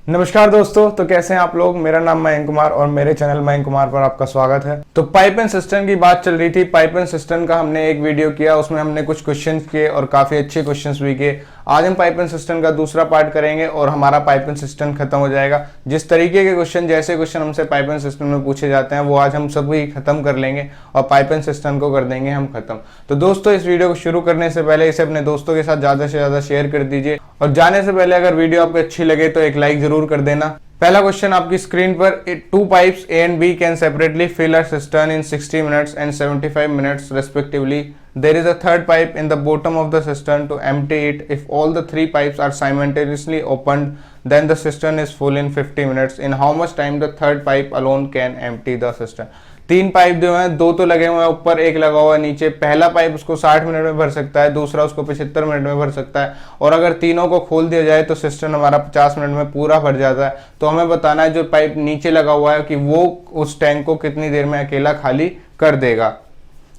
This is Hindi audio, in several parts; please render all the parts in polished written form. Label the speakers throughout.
Speaker 1: नमस्कार दोस्तों, तो कैसे हैं आप लोग। मेरा नाम मयंक कुमार और मेरे चैनल मयंक कुमार पर आपका स्वागत है। तो पाइप एंड सिस्टम की बात चल रही थी। पाइप एंड सिस्टम का हमने एक वीडियो किया, उसमें हमने कुछ क्वेश्चंस किए और काफी अच्छे क्वेश्चंस भी किए। आज हम पाइप एंड सिस्टम का दूसरा पार्ट करेंगे और हमारा पाइप एंड सिस्टम खत्म हो जाएगा। जिस तरीके के क्वेश्चन, जैसे क्वेश्चन हमसे पाइप एंड सिस्टम में पूछे जाते हैं, वो आज हम सभी खत्म कर लेंगे और पाइप एंड सिस्टम को कर देंगे हम खत्म। तो दोस्तों, इस वीडियो को शुरू करने से पहले इसे अपने दोस्तों के साथ ज्यादा से ज्यादा शेयर कर दीजिए और जाने से पहले अगर वीडियो आपको अच्छी लगे तो एक लाइक जरूर कर देना। पहला क्वेश्चन आपकी स्क्रीन पर, two pipes A and B can separately fill a cistern in 60 minutes and 75 minutes respectively. There is a third pipe in the bottom of the cistern to empty it. If all the three pipes are simultaneously opened, then the cistern is full in 50 minutes. In how much time the third pipe alone can empty the cistern? तीन पाइप जो हैं, दो तो लगे हुए हैं ऊपर, एक लगा हुआ है नीचे। पहला पाइप उसको 60 मिनट में भर सकता है, दूसरा उसको 75 मिनट में भर सकता है, और अगर तीनों को खोल दिया जाए तो सिस्टम हमारा 50 मिनट में पूरा भर जाता है। तो हमें बताना है जो पाइप नीचे लगा हुआ है कि वो उस टैंक को कितनी देर में अकेला खाली कर देगा।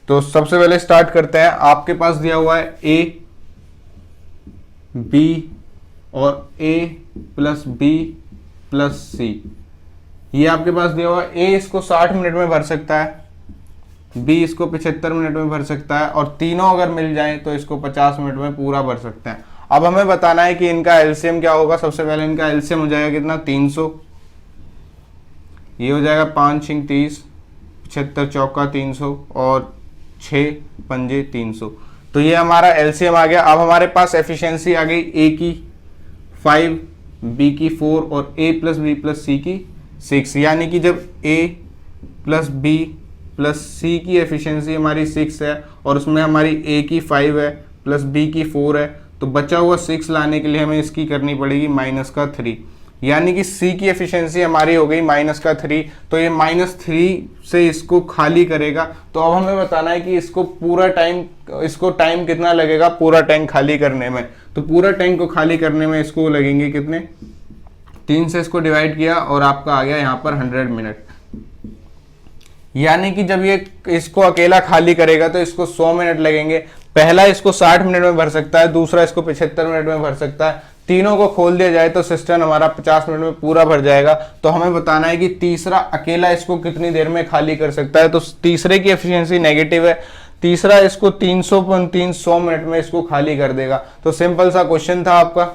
Speaker 1: तो सबसे पहले स्टार्ट करते हैं। आपके पास दिया हुआ है ए, बी और ए प्लस बी प्लस सी। ये आपके पास दिया हुआ है। ए इसको 60 मिनट में भर सकता है, बी इसको 75 मिनट में भर सकता है, और तीनों अगर मिल जाएं तो इसको 50 मिनट में पूरा भर सकते हैं। अब हमें बताना है कि इनका एलसीएम क्या होगा। सबसे पहले इनका एलसीएम हो जाएगा कितना, 300। ये हो जाएगा 5 × 30, 75 चौका 300 और 6 पंजे 300। तो ये हमारा एलसीएम आ गया। अब हमारे पास एफिशिएंसी आ गई, ए की 5, बी की 4 और ए प्लस बी प्लस सी की 6। यानी कि जब ए प्लस बी प्लस सी की एफिशिएंसी हमारी 6 है और उसमें हमारी ए की 5 है प्लस बी की 4 है, तो बचा हुआ 6 लाने के लिए हमें इसकी करनी पड़ेगी -3। यानी कि सी की एफिशिएंसी हमारी हो गई -3। तो ये -3 से इसको खाली करेगा। तो अब हमें बताना है कि इसको टाइम कितना लगेगा पूरा टैंक खाली करने में। तो पूरा टैंक को खाली करने में इसको लगेंगे कितने, 3 से इसको डिवाइड किया और आपका आ गया यहाँ पर 100 मिनट। यानी कि जब ये इसको अकेला खाली करेगा तो इसको 100 मिनट लगेंगे। पहला इसको 60 मिनट में भर सकता है, दूसरा इसको 75 मिनट में भर सकता है। तीनों को खोल दिया जाए तो सिस्टम हमारा 50 मिनट में पूरा भर जाएगा। तो हमें बताना है कि तीसरा अकेला इसको कितनी देर में खाली कर सकता है। तो तीसरे की एफिशिएंसी नेगेटिव है, तीसरा इसको 300 मिनट में इसको खाली कर देगा। तो सिंपल सा क्वेश्चन था आपका।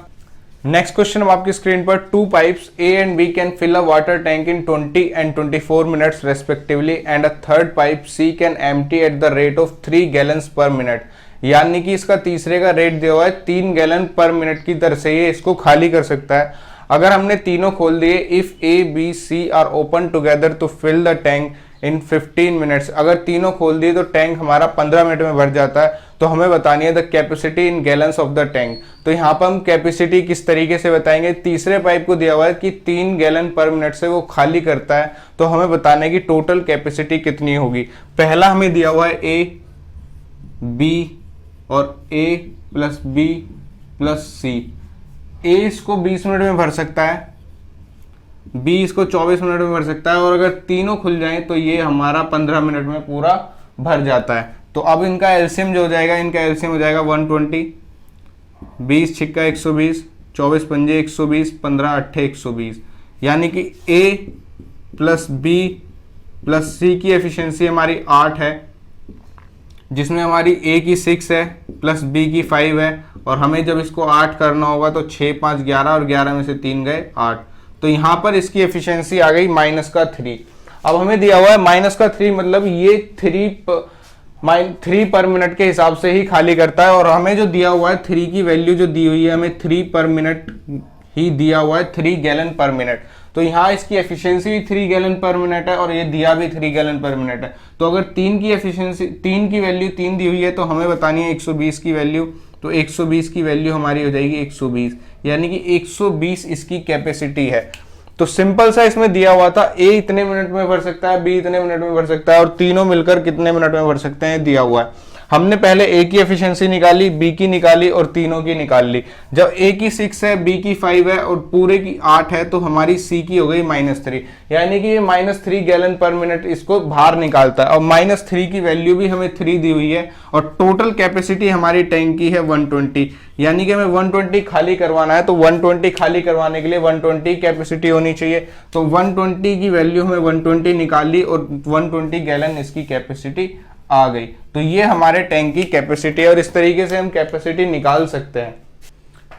Speaker 1: नेक्स्ट क्वेश्चन आपकी स्क्रीन पर, two pipes A and B can fill a water tank in 20 and 24 minutes respectively and a third pipe C can empty at the rate of 3 gallons per minute. यानी कि इसका तीसरे का रेट दिया हुआ है 3 गैलन पर मिनट की दर से ये इसको खाली कर सकता है। अगर हमने तीनों खोल दिए, if A B C are open together to fill the tank in 15 minutes, अगर तीनों खोल दिए तो टैंक हमारा 15 मिनट में भर जाता है। तो हमें बतानी है the capacity in gallons of the tank. तो यहाँ पर हम कैपेसिटी किस तरीके से बताएंगे। तीसरे पाइप को दिया हुआ है कि 3 गैलन पर मिनट से वो खाली करता है, तो हमें बताना है कि टोटल कैपेसिटी कितनी होगी। पहला हमें दिया हुआ है ए, बी और ए प्लस बी प्लस सी। ए इसको 20 मिनट में भर सकता है, बी इसको 24 मिनट में भर सकता है, और अगर तीनों खुल जाएं तो ये हमारा 15 मिनट में पूरा भर जाता है। तो अब इनका एलसीएम जो हो जाएगा, इनका एलसीएम हो जाएगा 120, 20 छिक्का 120, 24 पंजे 120, 15 अट्ठे 120। यानी कि ए प्लस बी प्लस सी की एफिशिएंसी हमारी 8 है, जिसमें हमारी ए की 6 है प्लस बी की 5 है, और हमें जब इसको 8 करना होगा तो 6 5 11 और 11 में से 3 गए 8। तो यहाँ पर इसकी एफिशिएंसी आ गई -3। अब हमें दिया हुआ है -3, मतलब ये 3 पर मिनट के हिसाब से ही खाली करता है। और हमें जो दिया हुआ है 3 की वैल्यू जो दी हुई है, हमें 3 पर मिनट ही दिया हुआ है, 3 गैलन पर मिनट। तो यहाँ इसकी एफिशिएंसी भी 3 गैलन पर मिनट है और ये दिया भी 3 गैलन पर मिनट है। तो अगर 3 की एफिशिएंसी, 3 की वैल्यू 3 दी हुई है तो हमें बतानी है 120 की वैल्यू। तो 120 की वैल्यू हमारी हो जाएगी 120, यानी कि 120 इसकी कैपेसिटी है। तो सिंपल सा इसमें दिया हुआ था, ए इतने मिनट में भर सकता है, बी इतने मिनट में भर सकता है, और तीनों मिलकर कितने मिनट में भर सकते हैं दिया हुआ है। हमने पहले ए की एफिशिएंसी निकाली, बी की निकाली और तीनों की निकाल ली। जब ए की 6 है, बी की 5 है और पूरे की 8 है, तो हमारी सी की हो गई -3, यानी कि ये -3 गैलन पर मिनट इसको बाहर निकालता है। और -3 की वैल्यू भी हमें 3 दी हुई है और टोटल कैपेसिटी हमारी टैंक की है 120, यानी कि हमें 120 खाली करवाना है। तो 120 खाली करवाने के लिए 120 कैपेसिटी होनी चाहिए। तो 120 की वैल्यू हमें 120 निकाली और 120 गैलन इसकी कैपेसिटी आ गई। तो ये हमारे टैंक की कैपेसिटी है और इस तरीके से हम कैपेसिटी निकाल सकते हैं।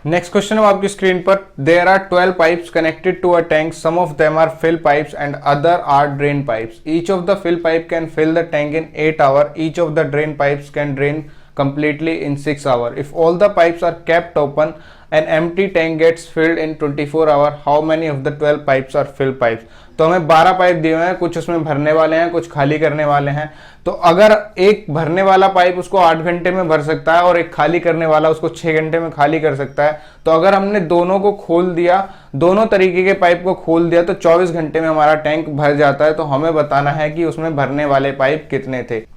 Speaker 1: नेक्स्ट क्वेश्चन है आपकी स्क्रीन पर। There are 12 pipes connected to a tank, some of them are fill pipes and other are drain pipes. Each of the fill pipe can fill the tank in 8 hour, each of the drain pipes can drain completely in 6 hours. If all the pipes are kept open, an empty tank gets filled in 24 hours. How many of the 12 pipes are fill pipes? तो हमें 12 पाइप दिए हुए हैं, कुछ उसमें भरने वाले हैं, कुछ खाली करने वाले हैं। तो अगर एक भरने वाला पाइप उसको 8 घंटे में भर सकता है और एक खाली करने वाला उसको 6 घंटे में खाली कर सकता है, तो अगर हमने दोनों को खोल दिया, दोनों तरीके के पाइप को खोल दिया, तो 24 घंटे में हमारा टैंक भर जाता है। तो हमें बताना है कि उसमें भरने वाले पाइप कितने थे।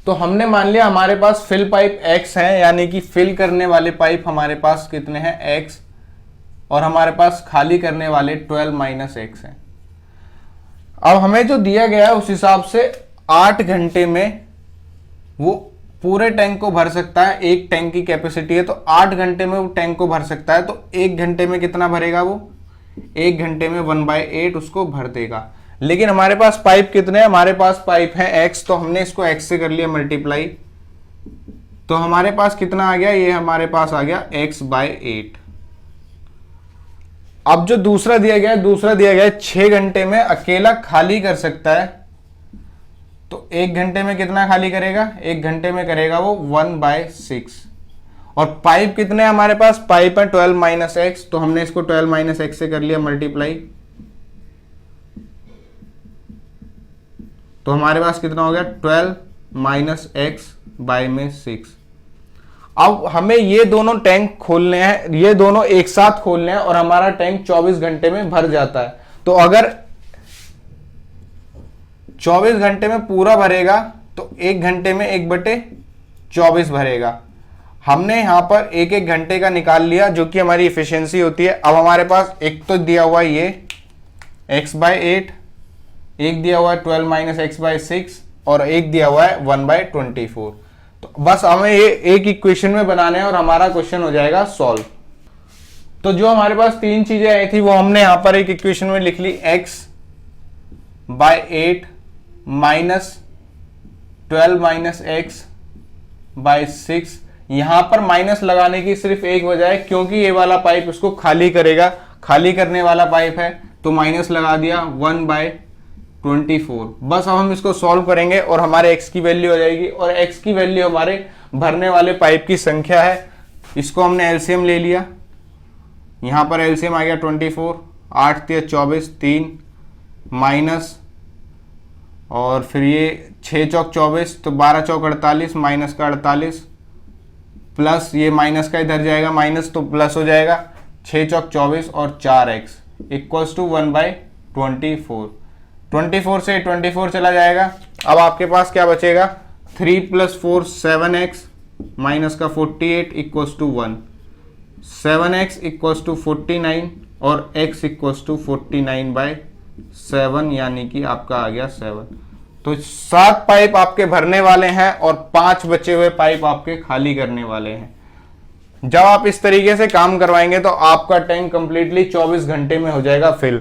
Speaker 1: तो हमने मान लिया हमारे पास फिल पाइप x है, यानी कि फिल करने वाले पाइप हमारे पास कितने हैं x, और हमारे पास खाली करने वाले 12 - x हैं। अब हमें जो दिया गया है उस हिसाब से 8 घंटे में वो पूरे टैंक को भर सकता है। एक टैंक की कैपेसिटी है, तो 8 घंटे में वो टैंक को भर सकता है। तो 1 घंटे में कितना भरेगा वो? 1 घंटे में 1/8 उसको भर देगा। लेकिन हमारे पास पाइप कितने हैं? हमारे पास पाइप है x, तो हमने इसको x से कर लिया मल्टीप्लाई। तो हमारे पास कितना आ गया? ये हमारे पास आ गया x/8। अब जो दूसरा दिया गया है 6 घंटे में अकेला खाली कर सकता है। तो 1 घंटे में कितना खाली करेगा? 1 घंटे में करेगा वो 1/6। और पाइप कितने हैं हमारे पास? पाइप है 12 - x, तो हमने इसको 12 - x से कर लिया मल्टीप्लाई। तो हमारे पास कितना हो गया? 12 - x/6। अब हमें ये दोनों टैंक खोलने हैं, ये दोनों एक साथ खोलने हैं और हमारा टैंक 24 घंटे में भर जाता है। तो अगर 24 घंटे में पूरा भरेगा तो 1 घंटे में 1/24 भरेगा। हमने यहां पर 1 घंटे का निकाल लिया, जो कि हमारी इफिशियंसी होती है। अब हमारे पास एक तो दिया हुआ है ये x/8, एक दिया हुआ है 12 - x/6 और एक दिया हुआ है 1/24। तो बस हमें ये एक इक्वेशन में बनाने हैं और हमारा क्वेश्चन हो जाएगा सॉल्व। तो जो हमारे पास 3 चीजें आई थी वो हमने यहां पर एक इक्वेशन में लिख ली, x/8 -12 - x/6। यहां पर माइनस लगाने की सिर्फ एक वजह है, क्योंकि ये वाला पाइप इसको खाली करेगा, खाली करने वाला पाइप है, तो माइनस लगा दिया 1/24। बस अब हम इसको सॉल्व करेंगे और हमारे x की वैल्यू हो जाएगी, और x की वैल्यू हमारे भरने वाले पाइप की संख्या है। इसको हमने एलसीएम ले लिया, यहां पर एलसीएम आ गया 24, 8 × 24, 3 माइनस, और फिर ये 6 चौक 24, तो 12 चौक 48, माइनस का 48, प्लस ये माइनस का इधर जाएगा माइनस, तो प्लस हो जाएगा 6 चौक 24 और 4x इक्वल्स टू 1/24। 24 से 24 चला जाएगा। अब आपके पास क्या बचेगा? 3 + 4 7x माइनस का 48 equals to 1। 7x equals to 49 और x इक्वल्स टू 49/7, यानी कि आपका आ गया 7। तो 7 पाइप आपके भरने वाले हैं और 5 बचे हुए पाइप आपके खाली करने वाले हैं। जब आप इस तरीके से काम करवाएंगे तो आपका टैंक कंप्लीटली 24 घंटे में हो जाएगा फिल।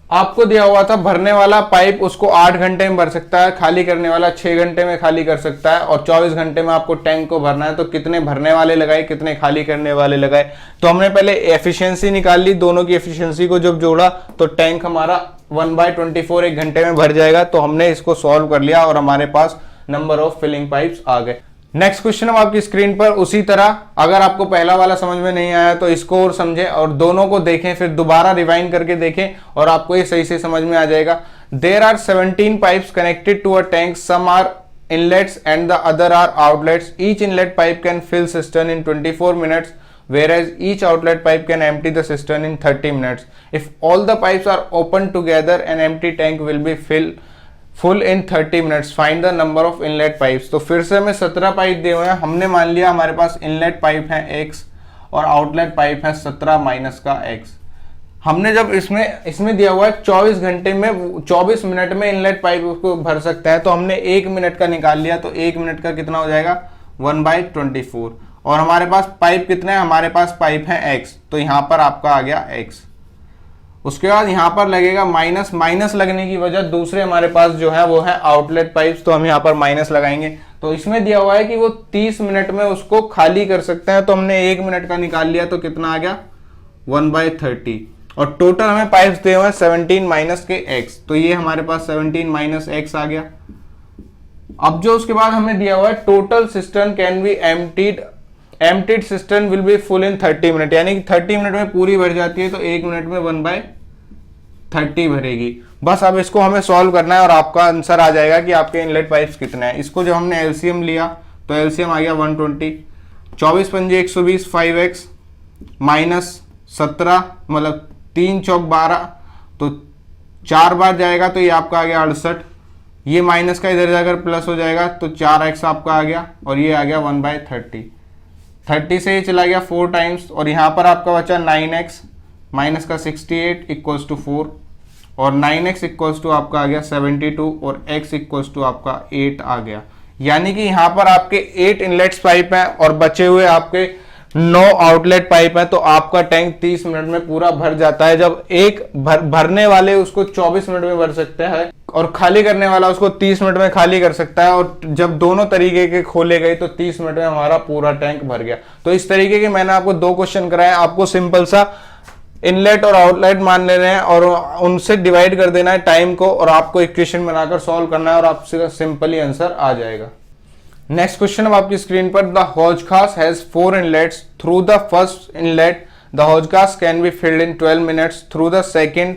Speaker 1: आपको दिया हुआ था भरने वाला पाइप उसको 8 घंटे में भर सकता है, खाली करने वाला 6 घंटे में खाली कर सकता है, और 24 घंटे में आपको टैंक को भरना है। तो कितने भरने वाले लगाए, कितने खाली करने वाले लगाए? तो हमने पहले एफिशिएंसी निकाल ली, दोनों की एफिशिएंसी को जब जोड़ा तो टैंक हमारा 1/24 1 घंटे में भर जाएगा। तो हमने इसको सॉल्व कर लिया और हमारे पास नंबर ऑफ फिलिंग पाइप्स आ गए। नेक्स्ट क्वेश्चन अब आपकी स्क्रीन पर उसी तरह, अगर आपको पहला वाला समझ में नहीं आया तो इसको और समझें और दोनों को देखें, फिर दोबारा रिवाइंड करके देखें और आपको ये सही से समझ में आ जाएगा। There are 17 pipes connected to a tank, some are inlets and the other are outlets. Each inlet pipe can fill cistern in 24 minutes, whereas each outlet pipe can empty the cistern in 30 minutes. If all the pipes are open together, an empty tank will be filled full in 30 minutes, find the number of inlet pipes. तो फिर से हमें 17 पाइप दिए हुए हैं, हमने मान लिया हमारे पास इनलेट पाइप है x और आउटलेट पाइप है 17 माइनस का x। हमने जब इसमें दिया हुआ है 24 घंटे में 24 मिनट में इनलेट पाइप उसको भर सकते हैं, तो हमने 1 मिनट का निकाल लिया, तो 1 मिनट का कितना हो जाएगा 1/24। और हमारे पास पाइप कितने हैं, हमारे पास पाइप है x, तो यहां पर आपका आ गया x। उसके बाद यहां पर लगेगा माइनस, माइनस लगने की वजह दूसरे हमारे पास जो है वो है आउटलेट पाइप्स, तो हम यहां पर माइनस लगाएंगे। तो इसमें दिया हुआ है कि वो 30 मिनट में उसको खाली कर सकते हैं, तो हमने 1 मिनट का निकाल लिया, तो कितना आ गया 1/30। और टोटल हमें पाइप्स दिए हुए हैं 17 माइनस के x, तो ये हमारे पास 17 माइनस x आ गया। अब जो उसके बाद हमें दिया हुआ है total system can be emptied system will be full in 30 minute, यानी कि 30 मिनट में पूरी भर जाती है, तो 1 मिनट में 1/30 भरेगी। बस अब इसको हमें सॉल्व करना है और आपका आंसर आ जाएगा कि आपके इनलेट पाइप्स कितने हैं। इसको जो हमने एलसीएम लिया तो एलसीएम आ गया 120, 24 पंजे 120, 5x माइनस 17 मतलब 3 चौक 12, तो 4 बार जाएगा, तो ये आपका आ गया 68। ये माइनस का इधर जाकर प्लस हो जाएगा, तो 4x आपका आ गया, और ये आ गया 1/30। 30 से ये चला गया 4 टाइम्स, और यहाँ पर आपका बचा 9x माइनस का 68 इक्वल्स टू 4, और 9x इक्वल्स टू आपका आ गया 72, और x इक्वल्स टू आपका 8 आ गया। यानी कि यहाँ पर आपके 8 इनलेट्स पाइप हैं और बचे हुए आपके 9 आउटलेट पाइप है, तो आपका टैंक 30 मिनट में पूरा भर जाता है। जब एक भरने वाले उसको 24 मिनट में भर सकते हैं और खाली करने वाला उसको 30 मिनट में खाली कर सकता है, और जब दोनों तरीके के खोले गए तो 30 मिनट में हमारा पूरा टैंक भर गया। तो इस तरीके के मैंने आपको 2 क्वेश्चन कराए, आपको सिंपल सा इनलेट और आउटलेट मान लेने हैं और उनसे डिवाइड कर देना है टाइम को, और आपको इक्वेशन बनाकर सॉल्व करना है, और आपसे सिंपली आंसर आ जाएगा। नेक्स्ट क्वेश्चन अब आपकी स्क्रीन पर, the Hauz Khas has 4 inlets, through the first inlet the Hauz Khas can be filled in 12 minutes, through the second,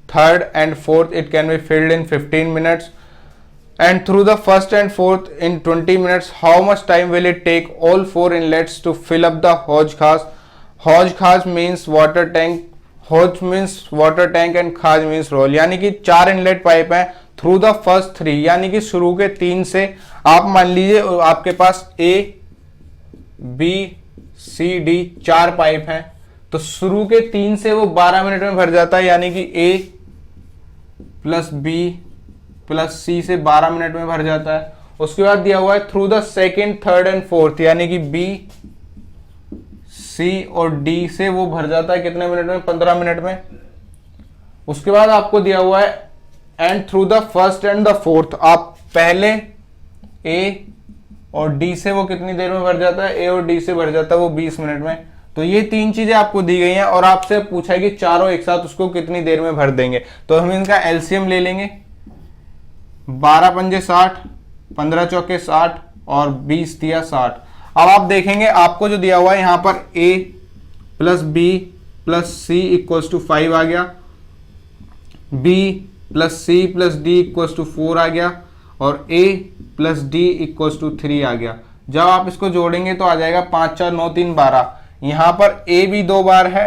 Speaker 1: third and fourth it can be filled in 15 minutes, and through the first and fourth in 20 minutes. How much time will it take all 4 inlets to fill up the Hauz Khas? Hauz Khas means water tank, Hauz means water tank and खाज means roll, यानी कि 4 इनलेट पाइप हैं, थ्रू द फर्स्ट 3 यानी कि शुरू के 3 से आप मान लीजिए आपके पास A B C D 4 pipe हैं, तो शुरू के 3 से वो 12 मिनट में भर जाता है, यानी कि A plus B plus C से 12 मिनट में भर जाता है। उसके बाद दिया हुआ है through the second, third and fourth, यानी कि B C और D से वो भर जाता है कितने मिनट में 15 मिनट में। उसके बाद आपको दिया हुआ है and through the first and the fourth, आप पहले A और D से वो कितनी देर में भर जाता है, A और D से भर जाता है वो 20 मिनट में। तो ये 3 चीजें आपको दी गई हैं और आपसे पूछा है कि चारों एक साथ उसको कितनी देर में भर देंगे। तो हम इनका एलसीएम ले लेंगे, 12 पंजे 60, 15 चौके 60 और 20 दिया 60। अब आप देखेंगे आपको जो दिया हुआ है यहाँ पर A plus B plus C equals to 5 आ गया, B plus C plus D equals to 4 आ गया, और A plus D equals to 3 आ गया। जब आप इसको जोड़ेंगे तो आ जाएगा 5 4 9 3 12। यहाँ पर A भी 2 बार है,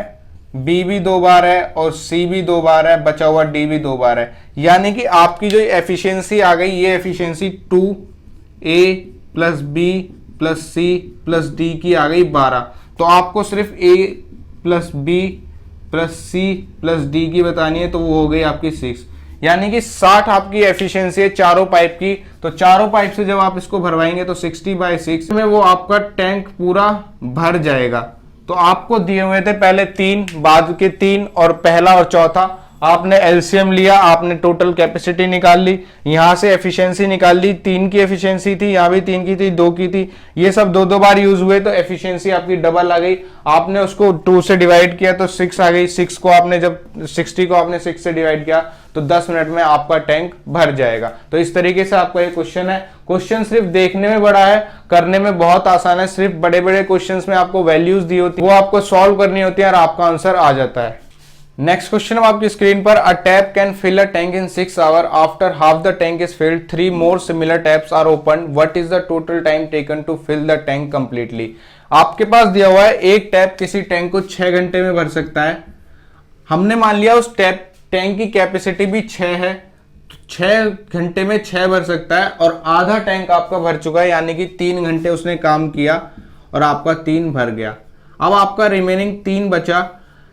Speaker 1: B भी 2 बार है और C भी 2 बार है, बचा हुआ D भी 2 बार है। यानी कि आपकी जो एफिशिएंसी आ गई, ये efficiency 2A plus B plus C plus D की आ गई 12। तो आपको सिर्फ A plus B plus C plus D की बतानी है, तो वो हो गई आपकी 6। यानी कि 60 आपकी एफिशिएंसी है चारों पाइप की। तो चारों पाइप से जब आप इसको भरवाएंगे तो 60/6 में वो आपका टैंक पूरा भर जाएगा। तो आपको दिए हुए थे पहले 3, बाद के 3 और पहला और चौथा। आपने एलसीएम लिया, आपने टोटल कैपेसिटी निकाल ली, यहां से एफिशिएंसी निकाल ली। 3 की एफिशिएंसी थी, यहां भी 3 की थी, 2 की थी, ये सब 2 बार यूज हुए तो एफिशिएंसी आपकी डबल आ गई। आपने उसको 2 से डिवाइड किया तो 6 आ गई। 6 को आपने जब 60 को आपने 6 से डिवाइड किया तो 10 मिनट में आपका टैंक भर जाएगा। तो इस तरीके से आपका ये क्वेश्चन है। क्वेश्चन सिर्फ देखने में बड़ा है, करने में बहुत आसान है। सिर्फ बड़े बड़े क्वेश्चंस में आपको वैल्यूज दी होती है, वो आपको सॉल्व करनी होती है और आपका आंसर आ जाता है। नेक्स्ट क्वेश्चन अब आपकी स्क्रीन पर, a tap can fill a tank in 6 hour, after half the tank is filled 3 more similar taps are open, what is the total time taken to fill the tank completely. आपके पास दिया हुआ है एक टैप किसी टैंक को 6 घंटे में भर सकता है। हमने मान लिया उस टैंक की कैपेसिटी भी 6 है, 6 घंटे में 6 भर सकता है और आधा टैंक आपका भर चुका है, यानी कि 3 घंटे उसने काम किया और आपका 3 भर गया। अब आपका रिमेनिंग 3 बचा।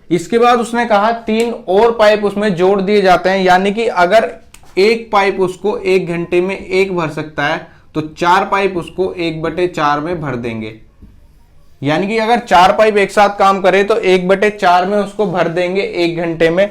Speaker 1: इसके बाद उसने कहा 3 और पाइप उसमें जोड़ दिए जाते हैं, यानी कि अगर एक पाइप उसको 1 घंटे में 1 भर सकता है तो 4 पाइप उसको 1/4 में भर देंगे। यानी कि अगर 4 पाइप एक साथ काम करे तो 1/4 में उसको भर देंगे 1 घंटे में।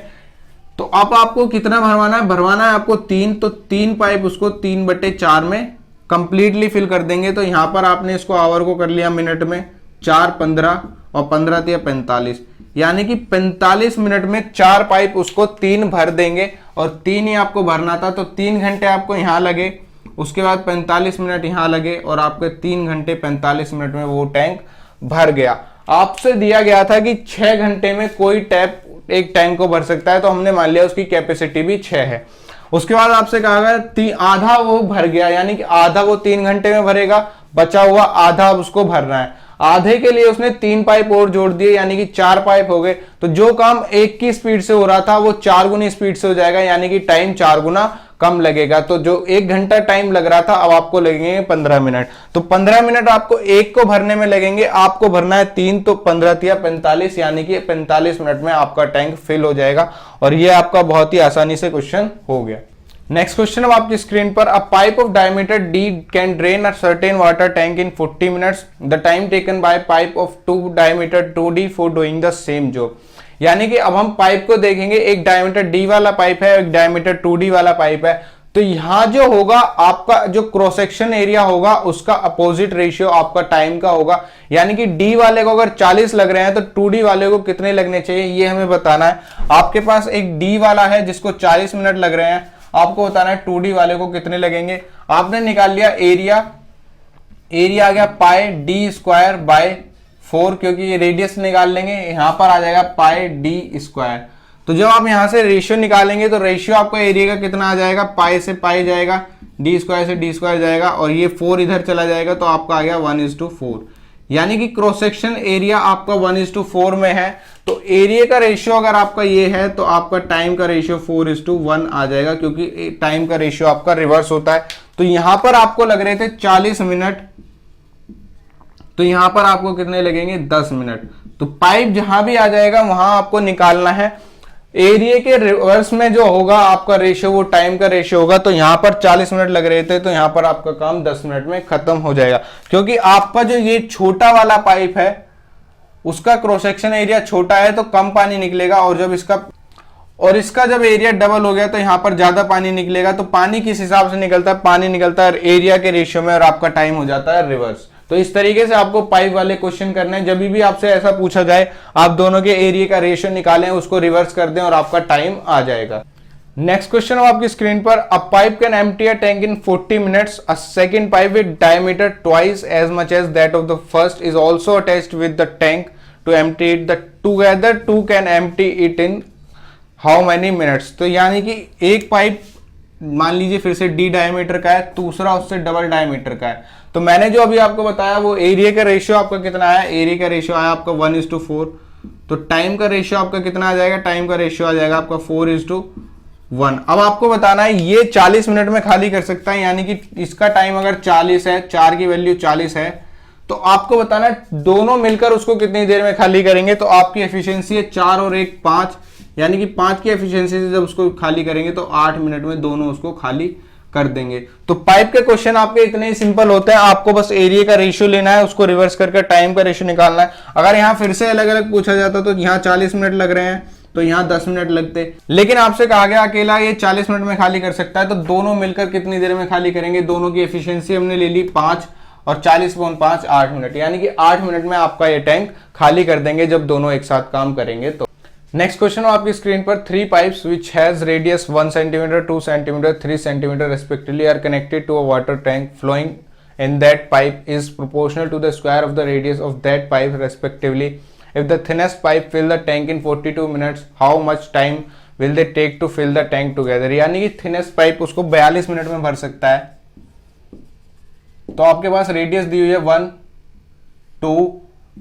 Speaker 1: तो अब आपको कितना भरवाना है? भरवाना है आपको 3, तो 3 पाइप उसको 3/4 में कंप्लीटली फिल कर देंगे। तो यहां पर आपने इसको आवर को कर लिया मिनट में, 4 15 और 15 3 45, यानी कि 45 मिनट में 4 पाइप उसको 3 भर देंगे। और 3 ही आपको भरना था, तो 3 घंटे आपको यहां लगे, उसके बाद 45 मिनट यहां लगे और आपके 3 घंटे 45 मिनट में वो टैंक भर गया। आपसे दिया गया था कि 6 घंटे में कोई टैप एक टैंक को भर सकता है, तो हमने मान लिया उसकी कैपेसिटी भी 6 है। उसके बाद आपसे कहा गया आधा वो भर गया, यानी कि आधा वो 3 घंटे में भरेगा, बचा हुआ आधा अब उसको भरना है। आधे के लिए उसने 3 पाइप और जोड़ दिए, यानी कि 4 पाइप हो गए। तो जो काम 1 की स्पीड से हो रहा था वो 4 गुनी स्पीड से हो जाएगा, यानी कि टाइम 4 गुना कम लगेगा। तो जो 1 घंटा टाइम लग रहा था अब आपको लगेंगे 15 मिनट। तो 15 मिनट आपको एक को भरने में लगेंगे, आपको भरना है 3, तो 15 या 45, यानी कि 45 मिनट में आपका टैंक फिल हो जाएगा। और ये आपका बहुत ही आसानी से क्वेश्चन हो गया। नेक्स्ट क्वेश्चन अब आपकी स्क्रीन पर, a pipe of diameter d can drain a certain water tank in 40 minutes, the time taken bye pipe of 2 diameter 2d for doing the same job. यानी कि अब हम पाइप को देखेंगे, एक डायमीटर d वाला पाइप है, एक डायमीटर 2d वाला पाइप है। तो यहां जो होगा आपका जो क्रॉस सेक्शन एरिया होगा उसका अपोजिट रेशियो आपका टाइम का होगा। यानी कि d वाले को अगर 40 लग रहे हैं तो 2d वाले को कितने लगने चाहिए ये हमें बताना है। आपके पास एक d वाला है जिसको 40 मिनट लग रहे हैं, आपको बताना है 2d वाले को कितने लगेंगे। आपने निकाल लिया एरिया, एरिया आ गया पाई डी स्क्वायर बाय 4, क्योंकि ये रेडियस निकाल लेंगे, यहां पर आ जाएगा पाई डी स्क्वायर। तो जब आप यहां से रेशियो निकालेंगे तो रेशियो आपका एरिया का कितना आ जाएगा, पाई से पाई जाएगा, डी स्क्वायर से डी स्क्वायर जाएगा और ये 4 इधर चला जाएगा, तो आपका आ गया 1:4। यानी कि क्रॉस सेक्शन एरिया आपका 1:4 में है। तो एरिया का रेशियो अगर आपका ये है तो आपका टाइम का रेशियो 4:1 आ जाएगा, क्योंकि टाइम का रेशियो आपका रिवर्स होता है। तो यहां पर आपको लग रहे थे 40 मिनट, तो यहां पर आपको कितने लगेंगे, 10 मिनट। तो पाइप जहां भी आ जाएगा वहां आपको निकालना है। एरिया के रिवर्स में जो होगा आपका रेशियो वो टाइम का रेशियो होगा। तो यहां पर 40 मिनट लग रहे थे, तो यहां पर आपका काम 10 मिनट में खत्म हो जाएगा, क्योंकि आपका जो ये छोटा वाला पाइप है उसका क्रॉस सेक्शन एरिया छोटा है तो कम पानी निकलेगा, और जब इसका जब एरिया डबल हो गया तो यहां पर ज्यादा पानी निकलेगा। तो पानी किस हिसाब से निकलता है, पानी निकलता है एरिया के रेशियो में और आपका टाइम हो जाता है रिवर्स। तो इस तरीके से आपको पाइप वाले क्वेश्चन करने हैं। जब भी आपसे ऐसा पूछा जाए आप दोनों के एरिया का रेशियो निकालें, उसको रिवर्स कर दें और आपका टाइम आ जाएगा। नेक्स्ट क्वेश्चन हो आपकी स्क्रीन पर, a pipe can empty a tank in 40 minutes, a second pipe with diameter twice as much as that of the first is also attached with the tank to empty it, the together two can empty it in how many minutes. तो यानी कि एक पाइप मान लीजिए फिर से डी डायमीटर का है, दूसरा उससे डबल डायमीटर का है। तो मैंने जो अभी आपको बताया वो एरिया का रेशियो आपका कितना आया, एरिया का रेशियो आया आपका 1:4। तो टाइम का रेशियो आपका कितना आ जाएगा, टाइम का रेशियो आ जाएगा आपका 4:1। अब आपको बताना है ये 40 मिनट में खाली कर सकता है, यानी कि इसका टाइम अगर 40 है, 4 की वैल्यू 40 है, तो आपको बताना है दोनों मिलकर उसको कितनी देर में खाली करेंगे। तो आपकी एफिशिएंसी है 4 और 1 5, यानी कि 5 की एफिशिएंसी से जब उसको खाली करेंगे तो 8 मिनट में दोनों उसको खाली कर देंगे। तो पाइप के क्वेश्चन आपके इतने ही सिंपल होते हैं, आपको बस एरिया का रेशियो लेना है, उसको रिवर्स करके टाइम का रेशियो निकालना है। अगर यहाँ फिर से अलग अलग पूछा जाता तो यहाँ 40 मिनट लग रहे हैं तो यहाँ 10 मिनट लगते, लेकिन आपसे कहा गया अकेला ये 40 मिनट में खाली कर सकता है, तो दोनों मिलकर कितनी देर में खाली करेंगे। दोनों की एफिशिएंसी हमने ले ली 5 और 40/5 8 मिनट, यानी कि 8 मिनट में आपका ये टैंक खाली कर देंगे जब दोनों एक साथ काम करेंगे। तो नेक्स्ट क्वेश्चन आपकी स्क्रीन पर, 3 pipes which has radius 1 centimetre 2 centimetre 3 centimetre respectively are connected to a water tank flowing in that pipe is proportional to the square of the radius of that pipe respectively. If the thinnest pipe fill the tank in 42 minutes, how much time will they take to fill the tank together? यानी कि thinnest pipe उसको 42 मिनट में भर सकता है। तो आपके पास रेडियस दी हुई है 1 2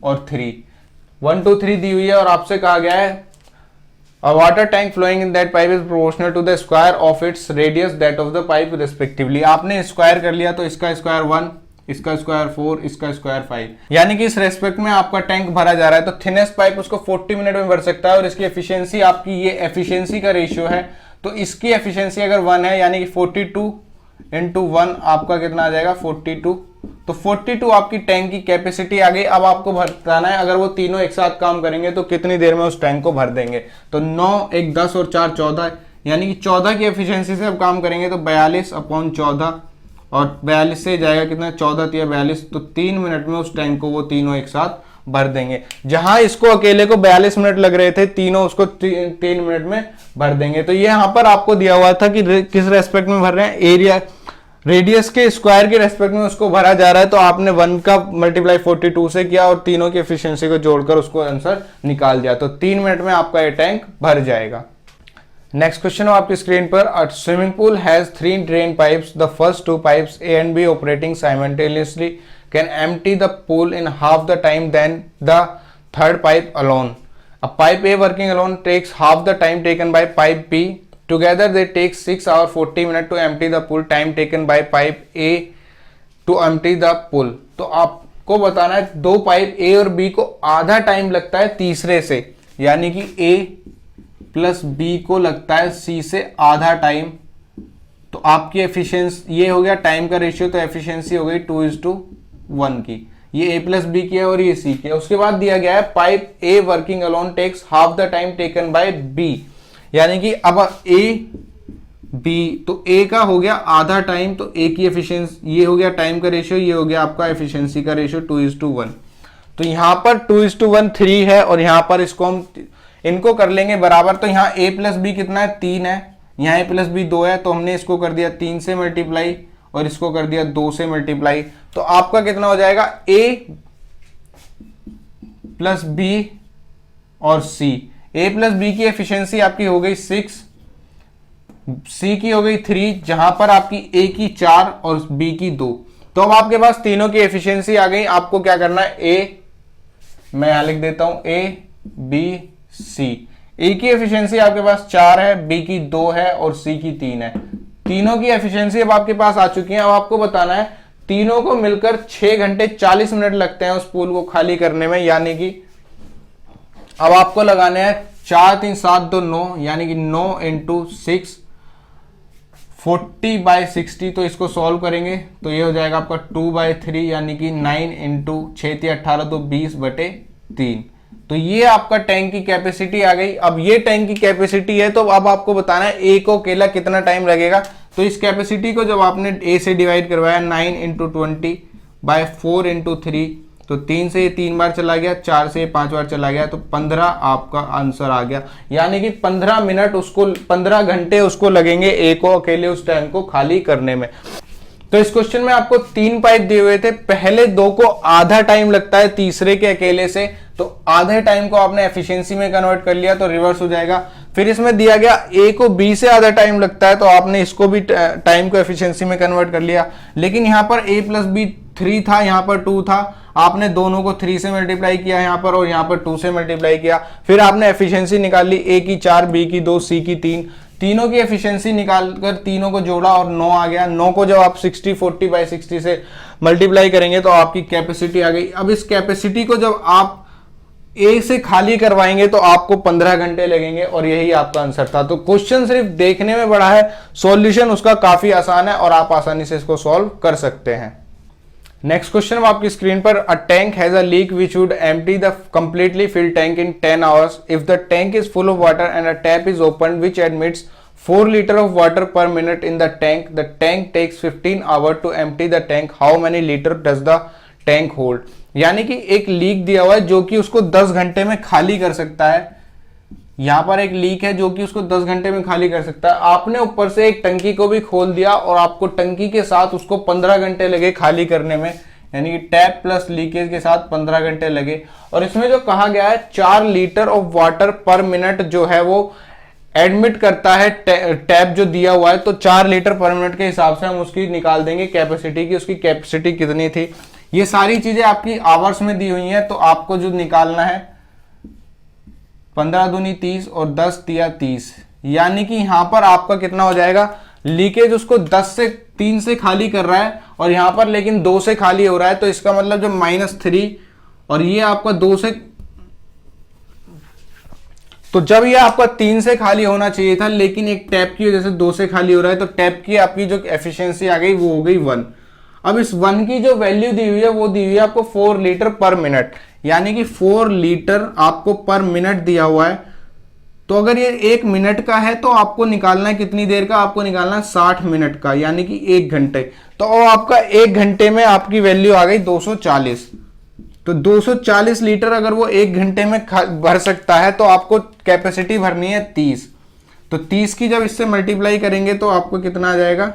Speaker 1: और 3, 1 2 3 दी हुई है और आपसे कहा गया है A water tank flowing in that pipe is proportional to the square of its radius that of the pipe respectively. आपने स्क्वायर कर लिया तो इसका स्क्वायर 1, इसका स्क्वायर 4, इसका स्क्वायर 5, यानी कि इस रेस्पेक्ट में आपका टैंक भरा जा रहा है। तो थिनेस्ट पाइप उसको 40 मिनट में भर सकता है और इसकी एफिशिएंसी आपकी, ये एफिशिएंसी का रेशियो है, तो इसकी एफिशिएंसी अगर 1 है यानी कि 42 इंटू 1 आपका कितना आ जाएगा 42। तो 42 आपकी टैंक की कैपेसिटी आ गई। अब आपको बताना है अगर वो तीनों एक साथ काम करेंगे तो कितनी देर में उस टैंक को भर देंगे। तो 9, 1 10 और 4 14, यानी कि 14 की एफिशिएंसी से अब काम करेंगे तो 42/14 और 42 से जाएगा कितना 14 3 42, तो 3 मिनट में उस टैंक को वो तीनों एक साथ भर देंगे। जहां इसको अकेले को 42 मिनट लग रहे थे, तीनों उसको 3 मिनट में भर देंगे। तो ये यहाँ पर आपको दिया हुआ था कि किस रेस्पेक्ट में भर रहे हैं, एरिया रेडियस के स्क्वायर के रेस्पेक्ट में उसको भरा जा रहा है। तो आपने 1 का मल्टीप्लाई 42 से किया और तीनों की एफिशिएंसी को जोड़कर उसको आंसर निकाल दिया। तो 3 मिनट में आपका ये टैंक भर जाएगा। नेक्स्ट क्वेश्चन हो आपकी स्क्रीन पर। A swimming pool has 3 drain pipes, the first 2 pipes A and B operating simultaneously can empty the pool in half the time than the third pipe alone. A pipe A working alone takes half the time taken by pipe B. Together they take 6 hours 40 minutes to empty the pool time taken by pipe A to empty the pool. तो आपको बताना है 2 पाइप A और B को आधा टाइम लगता है तीसरे से, यानी कि A प्लस B को लगता है C से आधा टाइम। तो आपकी एफिशिएंसी ये हो गया टाइम का रेशियो, तो एफिशिएंसी हो गई 2:1 की। ये A प्लस B की है और ये C की है। उसके बाद दिया गया है pipe A working alone takes half the time taken by B, यानी कि अब A B, तो A का हो गया आधा टाइम, तो A की एफिशिएंसी ये हो गया टाइम का रेशियो, ये हो गया आपका एफिशिएंसी का रेशियो 2:1। तो यहां पर 2:1 3 है और यहां पर इसको हम इनको कर लेंगे बराबर। तो यहाँ A प्लस B कितना है 3 है, यहाँ A प्लस B 2 है, तो हमने इसको कर दिया 3 से मल्टीप्लाई और इसको कर दिया 2 से मल्टीप्लाई। तो आपका कितना हो जाएगा A प्लस B और C। A प्लस B की एफिशिएंसी आपकी हो गई 6, C की हो गई 3, जहां पर आपकी A की 4 और B की 2। तो अब आपके पास तीनों की एफिशिएंसी आ गई। आपको क्या करना है, A मैं यहां लिख देता हूं A B C। A की एफिशिएंसी आपके पास 4 है, B की 2 है और C की 3 है। तीनों की एफिशिएंसी अब आपके पास आ चुकी है। अब आपको बताना है तीनों को मिलकर 6 घंटे 40 मिनट लगते हैं उस पूल को खाली करने में, यानी कि अब आपको लगाने हैं 4 3 7 2 9, यानी कि 9 इंटू 6 40/60। तो इसको सॉल्व करेंगे तो ये हो जाएगा आपका 2/3, यानी कि 9 इंटू 6 3 18, तो 20/3। तो ये आपका टैंक की कैपेसिटी आ गई। अब ये टैंक की कैपेसिटी है, तो अब आपको बताना है A को अकेला कितना टाइम लगेगा। तो इस कैपेसिटी को जब आपने A से डिवाइड करवाया 9 इंटू 20/4 इंटू 3, तो 3 से ये 3 बार चला गया, 4 से ये 5 बार चला गया, तो 15 आपका आंसर आ गया। यानी कि 15 मिनट उसको 15 घंटे उसको लगेंगे A को अकेले उस टैंक को खाली करने में। तो इस क्वेश्चन में आपको 3 पाइप दिए हुए थे, पहले 2 को आधा टाइम लगता है तीसरे के अकेले से, तो आधे टाइम को आपने एफिशिएंसी में कन्वर्ट कर लिया तो रिवर्स हो जाएगा। फिर इसमें दिया गया A को B से आधा टाइम लगता है, तो आपने इसको भी टाइम को एफिशिएंसी में कन्वर्ट कर लिया। लेकिन यहाँ पर A प्लस B 3 था, यहाँ पर 2 था, आपने दोनों को 3 से मल्टीप्लाई किया यहाँ पर और यहाँ पर 2 से मल्टीप्लाई किया। फिर आपने एफिशिएंसी निकाल ली, A की 4, B की 2, C की 3, तीनों की एफिशिएंसी निकालकर तीनों को जोड़ा और 9 आ गया। 9 को जब आप 60 40/60 से मल्टीप्लाई करेंगे तो आपकी कैपेसिटी आ गई। अब इस कैपेसिटी को जब आप A से खाली करवाएंगे तो आपको 15 घंटे लगेंगे और यही आपका आंसर था। तो क्वेश्चन सिर्फ देखने में बड़ा है, सॉल्यूशन उसका काफी आसान है और आप आसानी से इसको सॉल्व कर सकते हैं। नेक्स्ट क्वेश्चन आपकी स्क्रीन पर। A tank has a leak which would empty the completely filled tank in 10 hours if the tank is full of water and a tap is open which admits 4 litre of water per minute in the tank takes 15 hour to empty the tank, how many litre does the tank hold. यानी कि एक लीक दिया हुआ है जो कि उसको 10 घंटे में खाली कर सकता है। यहां पर एक लीक है जो कि उसको 10 घंटे में खाली कर सकता है। आपने ऊपर से एक टंकी को भी खोल दिया और आपको टंकी के साथ उसको 15 घंटे लगे खाली करने में, यानी कि टैप प्लस लीकेज के साथ 15 घंटे लगे। और इसमें जो कहा गया है 4 litre of water per minute जो है वो एडमिट करता है, टैप जो दिया हुआ है, तो 4 लीटर पर मिनट के हिसाब से हम उसकी निकाल देंगे कैपेसिटी की, उसकी कैपेसिटी कितनी थी। ये सारी चीजें आपकी आवर्स में दी हुई हैं, तो आपको जो निकालना है 15 दूनी 30 और 10 तिया 30, यानी कि यहाँ पर आपका कितना हो जाएगा, लीकेज उसको 10 से 3 से खाली कर रहा है और यहाँ पर लेकिन 2 से खाली हो रहा है, तो इसका मतलब जो -3 और ये आपका 2 से, तो जब ये आपका 3 से खाली होना चाहिए था लेकिन एक टैप की वजह से 2 से खाली हो रहा है, तो टैप की आपकी जो एफिशिएंसी आ गई वो हो गई 1। अब इस 1 की जो वैल्यू दी हुई है वो दी हुई है आपको 4 लीटर पर मिनट, यानी कि 4 लीटर आपको पर मिनट दिया हुआ है। तो अगर ये 1 मिनट का है तो आपको निकालना है कितनी देर का, आपको निकालना है 60 मिनट का, यानी कि 1 घंटे। तो आपका 1 घंटे में आपकी वैल्यू आ गई 240। तो 240 लीटर अगर वो 1 घंटे में भर सकता है तो आपको कैपेसिटी भरनी है 30। तो 30 की जब इससे मल्टीप्लाई करेंगे तो आपको कितना आ जाएगा,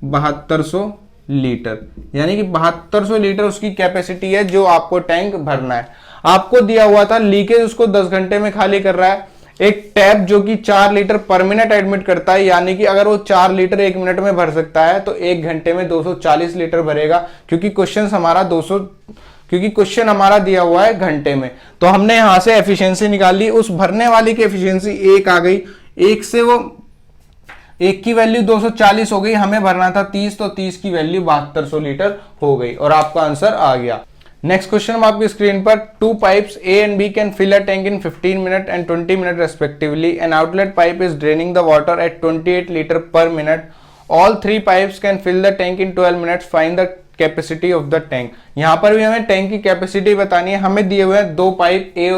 Speaker 1: 7200 लीटर, यानी कि 7200 लीटर उसकी कैपेसिटी है जो आपको टैंक भरना है। आपको दिया हुआ था लीकेज उसको 10 घंटे में खाली कर रहा है, एक टैप जो कि 4 लीटर पर मिनट एडमिट करता है, यानी कि अगर वो 4 लीटर 1 मिनट में भर सकता है तो 1 घंटे में 240 लीटर भरेगा, क्योंकि क्वेश्चन हमारा दिया हुआ है घंटे में। तो हमने यहां से एफिशिएंसी निकाल ली, उस भरने वाली की एफिशिएंसी 1 आ गई, 1 से वो 1 की वैल्यू 240 हो गई, हमें भरना था 30, तो 30 की वैल्यू 7200 लीटर हो गई और आपका आंसर आ गया। नेक्स्ट क्वेश्चन हम आपकी स्क्रीन पर, 2 pipes A and B can fill a tank in 15 minutes and 20 minutes respectively. An outlet pipe is draining the water at 28 liter per minute. All 3 pipes can fill the tank in 12 minutes. Find the capacity of the tank. यहां पर भी हमें टैंक की कैपेसिटी बतानी है। हमें दिए हुए हैं 2 पाइप ए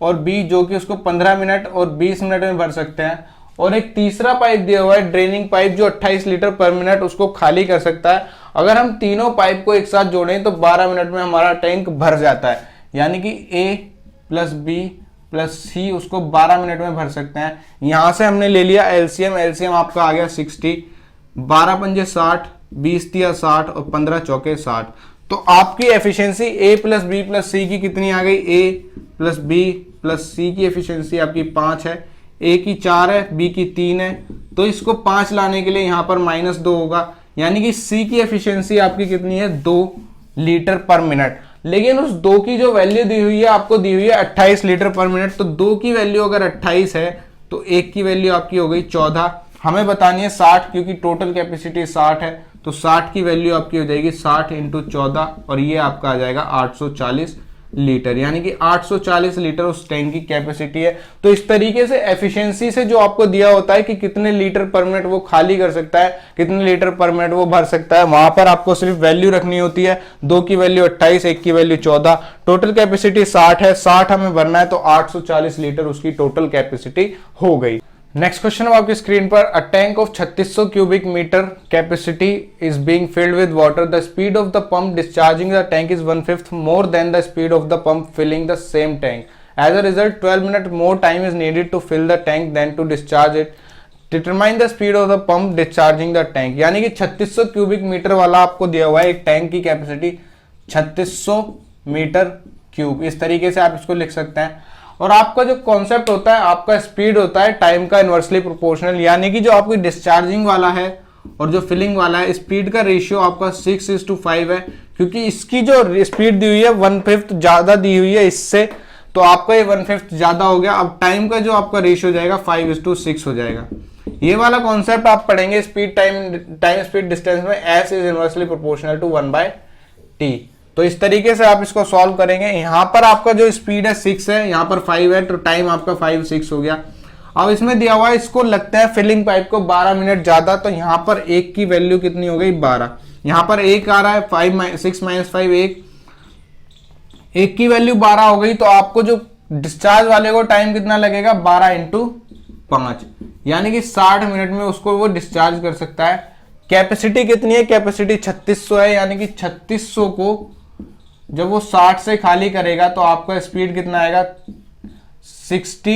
Speaker 1: और बी जो कि उसको 15 मिनट और 20 मिनट में भर सकते हैं, और एक तीसरा पाइप दिया हुआ है ड्रेनिंग पाइप जो 28 लीटर पर मिनट उसको खाली कर सकता है। अगर हम तीनों पाइप को एक साथ जोड़ें तो 12 मिनट में हमारा टैंक भर जाता है, यानी कि ए प्लस बी प्लस सी उसको 12 मिनट में भर सकते हैं। यहां से हमने ले लिया एलसीएम आपका आ गया 60, 12 पंजे 60, 20 तिया 60 और 15 चौके 60। तो आपकी एफिशिएंसी ए प्लस बी प्लस सी की कितनी आ गई, ए प्लस बी प्लस सी की एफिशिएंसी आपकी 5 है, ए की 4 है, बी की 3 है, तो इसको 5 लाने के लिए यहां पर -2 होगा, यानी कि सी की एफिशिएंसी आपकी कितनी है, 2 लीटर पर मिनट। लेकिन उस 2 की जो वैल्यू दी हुई है आपको दी हुई है 28 लीटर पर मिनट, तो 2 की वैल्यू अगर 28 है तो 1 की वैल्यू आपकी हो गई 14। हमें बतानी है 60, क्योंकि टोटल कैपेसिटी 60 है, तो 60 की वैल्यू आपकी हो जाएगी 60 × 14 और ये आपका आ जाएगा 840 लीटर, यानी कि 840 लीटर उस टैंक की कैपेसिटी है। तो इस तरीके से एफिशिएंसी से जो आपको दिया होता है कि कितने लीटर पर मिनट वो खाली कर सकता है, कितने लीटर पर मिनट वो भर सकता है, वहां पर आपको सिर्फ वैल्यू रखनी होती है। 2 की वैल्यू 28, 1 की वैल्यू 14, टोटल कैपेसिटी 60 है, 60 हमें भरना है, तो 840 लीटर उसकी टोटल कैपेसिटी हो गई। नेक्स्ट क्वेश्चन है आपकी स्क्रीन पर, a tank of 3600 cubic metre capacity is being filled with water. The speed of the pump discharging the tank is 1/5 more than the speed of the pump filling the same tank. As a result 12 minute more time is needed to fill the tank than to discharge it. Determine the speed of the pump discharging the tank. यानी कि 3600 क्यूबिक मीटर वाला आपको दिया हुआ है एक टैंक की कैपेसिटी 3600 मीटर क्यूब, इस तरीके से आप इसको लिख सकते हैं। और आपका जो कॉन्सेप्ट होता है, आपका स्पीड होता है टाइम का इनवर्सली प्रोपोर्शनल, यानी कि जो आपकी डिस्चार्जिंग वाला है और जो फिलिंग वाला है, स्पीड का रेशियो आपका 6:5 है, क्योंकि इसकी जो स्पीड दी हुई है 1/5 ज्यादा दी हुई है इससे, तो आपका ये 1/5 ज्यादा हो गया। अब टाइम का जो आपका रेशियो हो जाएगा 5:6 हो जाएगा। ये वाला कॉन्सेप्ट आप पढ़ेंगे स्पीड टाइम स्पीड डिस्टेंस में, S is inversely proportional to 1/t। तो इस तरीके से आप इसको सॉल्व करेंगे। यहां पर आपका जो स्पीड है 6 है, यहां पर 5 है, तो टाइम आपका 5:6 हो गया। अब इसमें दिया हुआ है इसको लगता है फिलिंग पाइप को 12 मिनट ज्यादा, तो यहां पर 1 की वैल्यू कितनी हो गई, 12। यहां पर 1 आ रहा है, 6 - 5 1 की वैल्यू 12 हो गई, तो आपको जो डिस्चार्ज वाले को टाइम कितना लगेगा, 12 × 5, यानी कि 60 मिनट में उसको वो डिस्चार्ज कर सकता है। कैपेसिटी कितनी है, कैपेसिटी 3600 है, यानी कि 3600 को जब वो 60 से खाली करेगा तो आपका स्पीड कितना आएगा, 60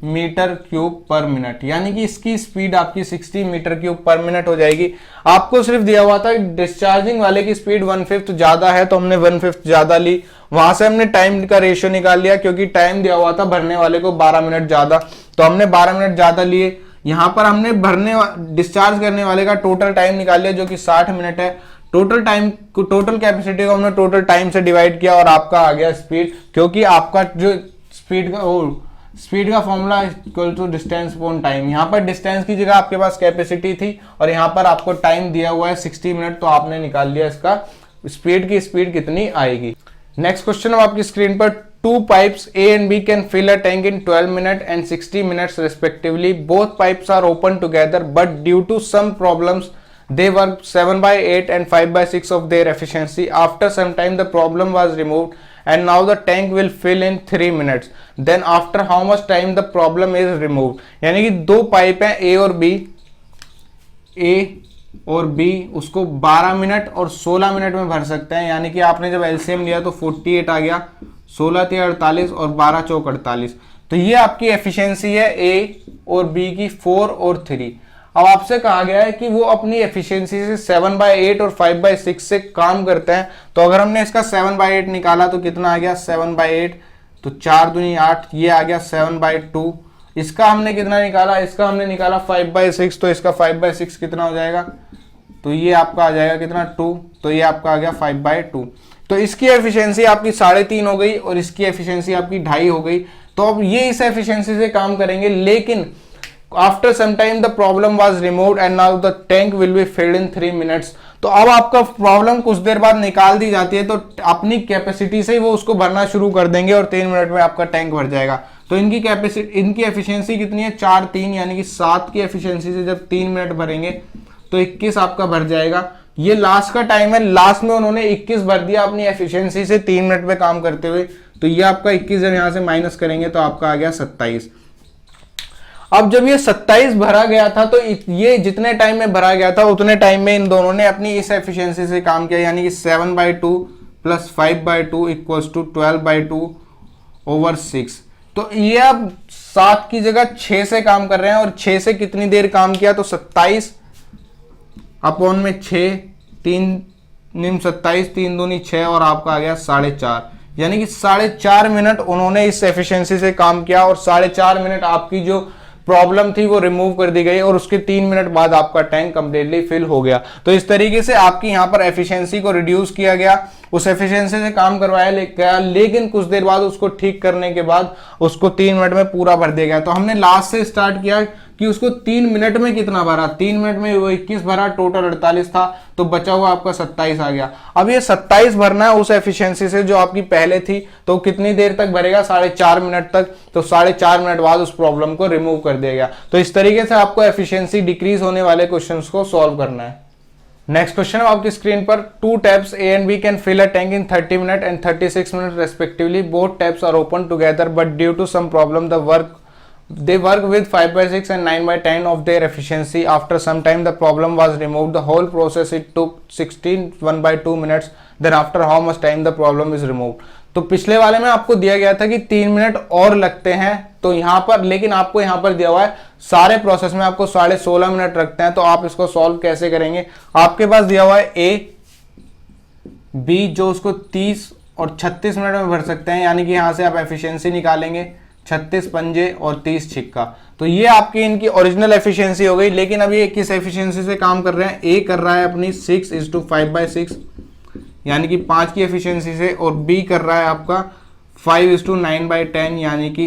Speaker 1: मीटर क्यूब पर मिनट, यानी कि इसकी स्पीड आपकी 60 मीटर क्यूब पर मिनट हो जाएगी। आपको सिर्फ दिया हुआ था डिस्चार्जिंग वाले की स्पीड 1/5 ज्यादा है, तो हमने 1/5 ज्यादा ली। वहां से हमने टाइम का रेशियो निकाल लिया, क्योंकि टाइम दिया हुआ था भरने वाले को 12 मिनट ज्यादा, तो हमने 12 मिनट ज्यादा लिए। यहां पर हमने डिस्चार्ज करने वाले का टोटल टाइम निकाल लिया जो कि 60 मिनट है। टोटल कैपेसिटी को हमने टोटल टाइम से डिवाइड किया और आपका आ गया स्पीड, क्योंकि आपका जो स्पीड का formula equal to distance upon time. यहाँ पर डिस्टेंस की जगह आपके पास कैपेसिटी थी और यहाँ पर आपको टाइम दिया हुआ है 60 मिनट, तो आपने निकाल लिया इसका स्पीड की स्पीड कितनी आएगी। नेक्स्ट क्वेश्चन अब आपकी स्क्रीन पर, two pipes A and B can fill a tank in 12 minutes and 60 minutes respectively. Both pipes are open together, but due to some problems they work 7/8 and 5/6 of their efficiency. After some time the problem was removed and now the tank will fill in 3 minutes. Then after how much time the problem is removed? यानी कि दो पाइप हैं A और B, उसको 12 मिनट और 16 मिनट में भर सकते हैं। यानी कि आपने जब एलसीएम लिया तो 48 आ गया, 16 × 48 और 12 × 4 = 48। तो ये आपकी एफिशिएंसी है A और B की 4 और 3। अब आपसे कहा गया है कि वो अपनी एफिशिएंसी से 7/8 और 5/6 से काम करते हैं। तो अगर हमने इसका 7/8 निकाला तो कितना आ गया, 7/8 तो 4 दूनी 8, ये आ गया 7/2। इसका हमने कितना निकाला, इसका हमने निकाला 5/6, तो इसका 5/6 कितना हो जाएगा, तो ये आपका आ जाएगा कितना 2, तो ये आपका आ गया 5/2। तो इसकी एफिशिएंसी आपकी 3.5 हो गई और इसकी एफिशिएंसी आपकी 2.5 हो गई। तो अब ये इस एफिशिएंसी से काम करेंगे, लेकिन after some time the problem was removed and now the tank will be filled in 3 minutes. तो अब आपका प्रॉब्लम कुछ देर बाद निकाल दी जाती है, तो अपनी कैपेसिटी से ही वो उसको भरना शुरू कर देंगे और 3 मिनट में आपका टैंक भर जाएगा। तो इनकी कैपेसिटी, इनकी एफिशिएंसी कितनी है, 4/3, यानी कि 7 की एफिशिएंसी से जब 3 मिनट भरेंगे तो 21 आपका भर जाएगा। ये लास्ट का टाइम है, लास्ट में उन्होंने 21 भर दिया अपनी एफिशिएंसी से 3 मिनट में काम करते हुए। तो ये आपका 21 जब यहां से माइनस करेंगे तो आपका आ गया 27। अब जब ये 27 भरा गया था तो ये जितने टाइम में भरा गया था उतने टाइम में इन दोनों ने अपनी इस एफिशिएंसी से काम किया, यानी कि 7/2 + 5/2 = 12/2/6। तो ये अब 7 की जगह 6 से काम कर रहे हैं और 6 से कितनी देर काम किया, तो 27 अपॉन में 6, 3 निम 27, 3 दूनी 6 और आपका आ गया 4.5, यानी कि 4.5 मिनट उन्होंने इस एफिशिएंसी से काम किया और 4.5 मिनट आपकी जो प्रॉब्लम थी वो रिमूव कर दी गई और उसके 3 मिनट बाद आपका टैंक कंप्लीटली फिल हो गया। तो इस तरीके से आपकी यहाँ पर एफिशिएंसी को रिड्यूस किया गया, उस एफिशिएंसी से काम करवाया गया, लेकिन कुछ देर बाद उसको ठीक करने के बाद उसको 3 मिनट में पूरा भर दिया गया। तो हमने लास्ट से स्टार्ट किया कि उसको 3 मिनट में कितना भरा, 3 मिनट में वो 21 भरा, टोटल 48 था, तो बचा हुआ आपका 27 आ गया। अब ये 27 भरना है उस एफिशिएंसी से जो आपकी पहले थी, तो कितनी देर तक भरेगा, 4.5 मिनट तक। तो 4.5 मिनट बाद उस प्रॉब्लम को रिमूव कर दिया गया। तो इस तरीके से आपको एफिशिएंसी डिक्रीज होने वाले क्वेश्चंस को सॉल्व करना है। नेक्स्ट क्वेश्चन आपकी स्क्रीन पर, 2 taps A and B can fill a tank in 30 minutes and 36 minutes respectively. Both taps are open together, but due to some problem they work with 5/6 and 9/10 of their efficiency. After some time the problem was removed. The whole process it took 1/2 minutes. Then after how much time the problem is removed? तो पिछले वाले में आपको दिया गया था कि 3 मिनट और लगते हैं, तो यहाँ पर, लेकिन आपको यहाँ पर दिया हुआ है सारे प्रोसेस में आपको 16.5 मिनट रखते हैं। तो आप इसको सॉल्व कैसे करेंगे, आपके पास दिया हुआ है A, B जो उसको 30 और 36 मिनट में भर सकते हैं, यानी कि यहाँ से आप एफिशिएंसी निकालेंगे, 36 पंजे और 30 छिक्का। तो ये आपकी इनकी ओरिजिनल एफिशिएंसी हो गई। लेकिन अब ये किस एफिशिएंसी से काम कर रहे हैं, A कर रहा है अपनी 6:5/6 यानी कि 5 की एफिशिएंसी से, और B कर रहा है आपका 5:9/10 यानी कि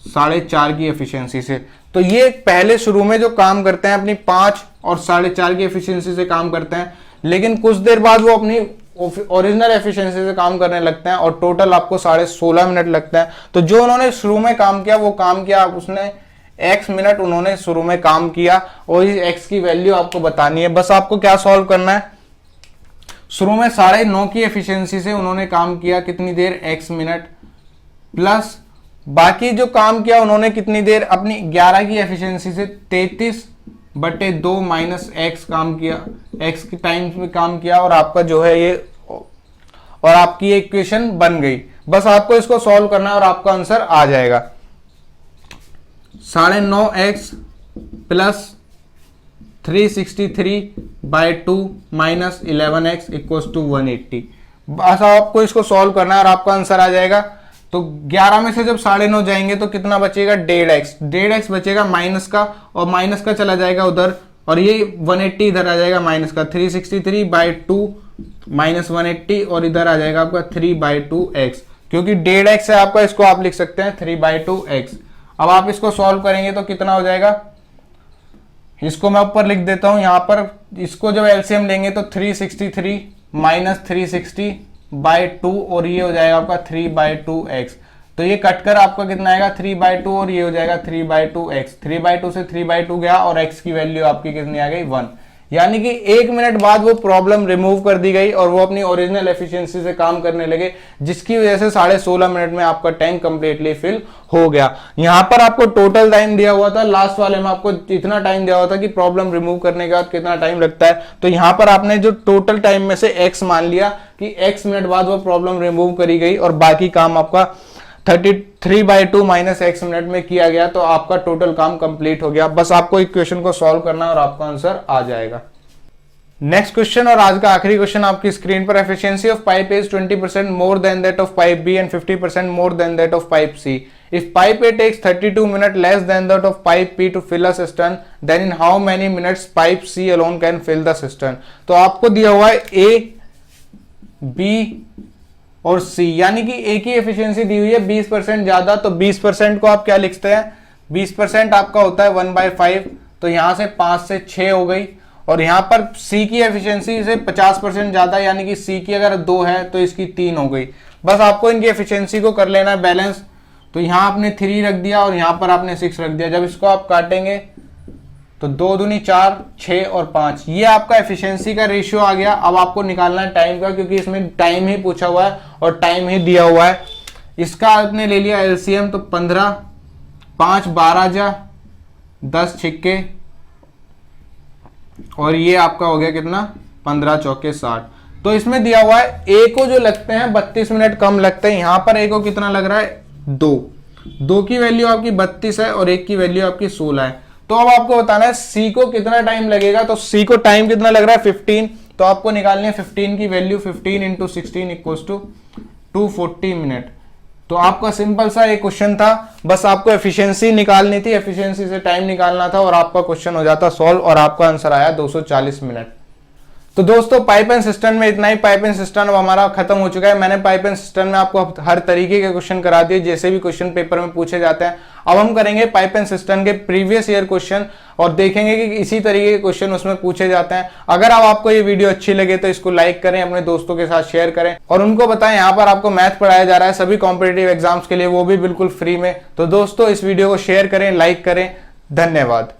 Speaker 1: 4.5 की एफिशिएंसी से। तो ये पहले शुरू में जो काम करते हैं अपनी 5 और 4.5 की एफिशिएंसी से काम करते हैं, लेकिन कुछ देर बाद वो अपनी ओरिजिनल एफिशिएंसी से काम करने लगते हैं और टोटल आपको 16.5 मिनट लगता है। तो जो उन्होंने शुरू में काम किया वो काम किया, उसने x मिनट उन्होंने शुरू में काम किया और इस x की वैल्यू आपको बतानी है। बस आपको क्या सॉल्व करना है, शुरू में 9.5 की एफिशिएंसी से उन्होंने काम किया कितनी देर, x मिनट, प्लस बाकी जो काम किया उन्होंने कितनी देर अपनी 11 की एफिशिएंसी से 33/2 माइनस x काम किया, x की टाइम्स में काम किया, और आपका जो है ये, और आपकी ये इक्वेशन बन गई। बस आपको इसको सॉल्व करना है और आपका आंसर आ जाएगा 9.5x प्लस 363/2 माइनस 11x = 180। बस आपको इसको सॉल्व करना है और आपका आंसर आ जाएगा। तो 11 में से जब 9.5 जाएंगे तो कितना बचेगा, 1.5x बचेगा माइनस का, और माइनस का चला जाएगा उधर और ये 180 इधर आ जाएगा माइनस का 363/2 माइनस 180 और इधर आ जाएगा आपका 3/2x, क्योंकि 1.5x है आपका, इसको आप लिख सकते हैं 3/2x। अब आप इसको सॉल्व करेंगे तो कितना हो जाएगा, इसको मैं ऊपर लिख देता हूं यहां पर, इसको जब एलसीएम लेंगे तो 363 माइनस 360/2 और ये हो जाएगा आपका 3/2x। तो ये कटकर आपका कितना आएगा 3/2 और ये हो जाएगा 3/2x। 3/2 से 3/2 गया और x की वैल्यू आपकी कितनी आ गई 1, यानी कि 1 मिनट बाद वो प्रॉब्लम रिमूव कर दी गई और वो अपनी ओरिजिनल एफिशिएंसी से काम करने लगे, जिसकी वजह से 16.5 मिनट में आपका टैंक कंप्लीटली फिल हो गया। यहां पर आपको टोटल टाइम दिया हुआ था, लास्ट वाले में आपको इतना टाइम दिया हुआ था कि प्रॉब्लम रिमूव करने के बाद कितना टाइम लगता है, तो यहां पर आपने जो टोटल टाइम में से x मान लिया कि x मिनट बाद वो प्रॉब्लम रिमूव करी गई और बाकी काम आपका 33/2 माइनस x मिनट में किया गया, तो आपका टोटल काम कंप्लीट हो गया। बस आपको एक क्वेश्चन को सॉल्व करना है और आपका आंसर आ जाएगा। नेक्स्ट क्वेश्चन और आज का आखिरी क्वेश्चन आपकी स्क्रीन पर, efficiency of pipe is 20% more than that of pipe B and 50% more than that of pipe C. If pipe A takes 32 minute less than that of pipe B to fill a cistern, then in how many minutes pipe C alone can fill the cistern. तो आपको दिया हुआ है ए, बी और सी, यानी कि एक ही एफिशिएंसी दी हुई है 20% ज्यादा, तो 20% को आप क्या लिखते हैं, 20% आपका होता है 1/5, तो यहां से 5 से 6 हो गई। और यहां पर सी की एफिशिएंसी से 50% ज्यादा, यानी कि सी की अगर 2 है तो इसकी 3 हो गई। बस आपको इनकी एफिशिएंसी को कर लेना है बैलेंस, तो यहां आपने 3 रख दिया और यहां पर आपने 6 रख दिया। जब इसको आप काटेंगे तो 2 दूनी 4, 6 और 5, ये आपका एफिशिएंसी का रेशियो आ गया। अब आपको निकालना है टाइम का, क्योंकि इसमें टाइम ही पूछा हुआ है और टाइम ही दिया हुआ है। इसका आपने ले लिया एलसीएम, तो 15, 5 12 जा 10 छिक्के और ये आपका हो गया कितना 15 चौके 60। तो इसमें दिया हुआ है ए को जो लगते हैं 32 मिनट कम लगते हैं, यहां पर ए को कितना लग रहा है 2 की वैल्यू आपकी 32 है और 1 की वैल्यू आपकी 16 है। तो अब आपको बताना है सी को कितना टाइम लगेगा, तो सी को टाइम कितना लग रहा है 15, तो आपको निकालनी है 15 की वैल्यू, 15 × 16 इक्वल्स टू 240 मिनट। तो आपका सिंपल सा एक क्वेश्चन था, बस आपको एफिशिएंसी निकालनी थी, एफिशिएंसी से टाइम निकालना था और आपका क्वेश्चन हो जाता सॉल्व और आपका आंसर आया 240 मिनट। तो दोस्तों पाइप एंड सिस्टम में इतना ही। पाइप एंड सिस्टम अब हमारा खत्म हो चुका है। मैंने पाइप एंड सिस्टम में आपको हर तरीके के क्वेश्चन करा दिए जैसे भी क्वेश्चन पेपर में पूछे जाते हैं। अब हम करेंगे पाइप एंड सिस्टम के प्रीवियस ईयर क्वेश्चन और देखेंगे कि इसी तरीके के क्वेश्चन उसमें पूछे जाते हैं। अगर अब आपको ये वीडियो अच्छी लगे तो इसको लाइक करें, अपने दोस्तों के साथ शेयर करें और उनको बताएं यहाँ पर आपको मैथ पढ़ाया जा रहा है सभी कॉम्पिटिटिव एग्जाम्स के लिए, वो भी बिल्कुल फ्री में। तो दोस्तों इस वीडियो को शेयर करें, लाइक करें। धन्यवाद।